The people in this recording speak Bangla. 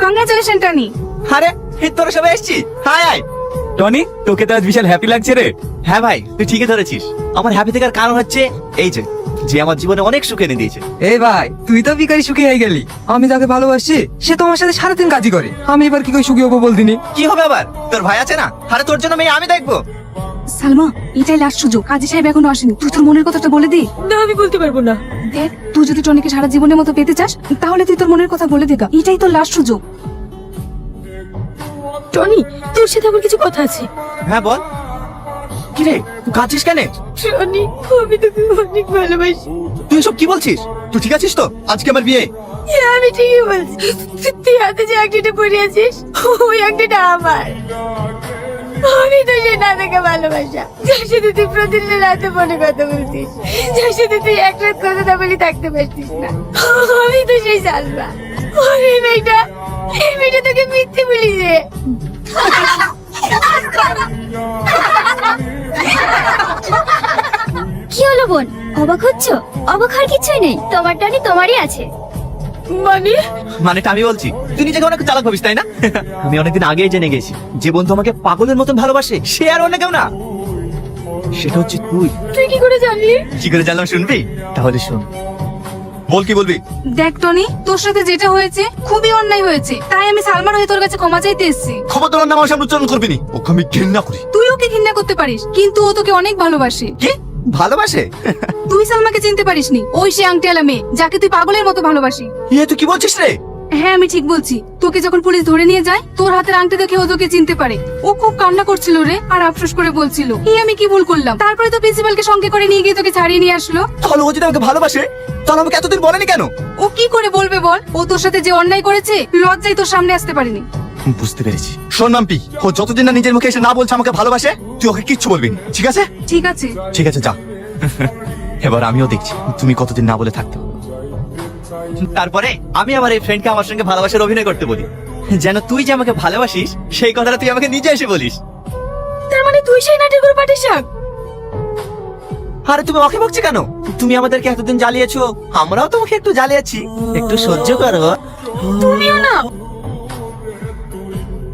Congratulation Tony. আরে এই তোরা সবাই এসেছি। হাই হাই টনি, তোকে তো আজ বিশাল হ্যাপি লাগছে রে। হ্যাঁ ভাই, তুই ঠিকই ধরেছিস। আমার হ্যাপি থাকার কারণ হচ্ছে এই যে যে আমার জীবনে অনেক সুখ এনে দিয়েছে। এই ভাই, তুই তো বিকারি সুখী হয়ে গেলি। আমি যাকে ভালোবাসি সে তোমার সাথে সারাদিন কাজই করে, আমি এবার কি করে সুখী হবো বলতিনি? কি হবে আবার? তোর ভাই আছে না? আরে তোর জন্য মেয়ে আমি দেখবো। সালমা, এটাই লাস্ট সুযোগ। কাজী সাহেব এখনো আসেনি, তুই তোর মনের কথাটা বলে দে। না, আমি বলতে পারবো না। দেখ, তুই যদি টনিকে সারা জীবনের মতো পেতে চাস তাহলে তুই তোর মনের কথা বলে দে। এটাই তোর লাস্ট সুযোগ। টনি, তোর সাথে আমার কিছু কথা আছে। হ্যাঁ বল। কি রে, তুই কাঁদছিস কেন? টনি, আমি তোকে অনেক ভালোবাসি। তুই এসব কি বলছিস? তুই ঠিক আছিস তো? আজকে আমার বিয়ে। হ্যাঁ, আমি ঠিকই বলছি। তুই হাতে যে আংটিটা পরে আছিস, ওই আংটিটা আমার। আমি তো সে নাদাকে ভালোবাসা, যার সাথে তুই প্রতিদিন রাতে ফোনে কথা বলতিস, যার সাথে তুই এক রাত কথা না বলে থাকতে পারতিস না। আমি তো সেই সালমা। আর এই মেয়েটা তোকে মিথ্যে বলিছে। কি হলো বোন, অবাক হচ্ছ? অবাক হওয়ার কিছুই নেই, তোমার টনি তোমারই আছে। মানে মানেটা আমি বলছি, তুই নিজেকে অনেক চালাক ভাবিস তাই না? আমি অনেকদিন আগেই জেনে গেছি যে বন্ধু আমাকে পাগলের মতন ভালোবাসে সে আর অন্য কেউ না, সেটা হচ্ছে তুই। তুই কি করে জানলি? কি করে জানলাম শুনবি? তাহলে শোন। বল, কি বলবি? দেখ টনি, তোর সাথে যেটা হয়েছে খুবই অন্যায় হয়েছে, তাই আমি সালমার হয়ে তোর কাছে ক্ষমা চাইতে এসেছি। খবরদার নাম আমার সামনে উচ্চারণ করবি না। ওকে আমি ঘৃণা করি। তুই ওকে ঘৃণা করতে পারিস, কিন্তু ও তোকে অনেক ভালোবাসে। কি ভালোবাসে? তুই সালমাকে চিনতে পারিসনি, ওই সে আংটিওয়ালা মেয়ে যাকে তুই পাগলের মতো ভালোবাসি। ইয়ে তুই কি বলছিস রে? হ্যাঁ, আমি ঠিক বলছি। তোকে যখন পুলিশ ধরে নিয়ে যায়, তোর হাতের আংটি দেখে ও তোকে চিনতে পারে। ও খুব কান্না করছিল রে, আর আফসোস করে বলছিল আমি কি ভুল করলাম। তারপরে তো প্রিন্সিপালকে সঙ্গে করে নিয়ে গিয়ে তোকে ছাড়িয়ে নিয়ে আসলো। তাহলে ও যদি আমাকে ভালোবাসে তাহলে আমাকে এতদিন বলেনি কেন? ও কি করে বলবে বল? ও তোর সাথে যে অন্যায় করেছে, লজ্জায় তোর সামনে আসতে পারেনি। বুঝতে পেরেছি। শোন মাম্পি, ও যতদিন না নিজের মুখে এসে না বলছে আমাকে ভালোবাসে, তুই ওকে কিচ্ছু বলবি না, ঠিক আছে? ঠিক আছে। ঠিক আছে, যা। এবার আমিও দেখছি তুমি কতদিন না বলে থাকতে পারো। তারপরে আমি আমার এই ফ্রেন্ডকে আমার সঙ্গে ভালোবাসার অভিনয় করতে বলি, যেন তুই যে আমাকে ভালোবাসিস সেই কথাটা তুই আমাকে নিজে এসে বলিস। তার মানে তুই সেই নাটকের পাটিসাক? আরে তুমি ওকে বকছো কেন? তুমি আমাদেরকে এতদিন জ্বালিয়েছো, আমরাও তোমাকে একটু জ্বালিয়েছি, একটু সহ্য করো। তুমিও না।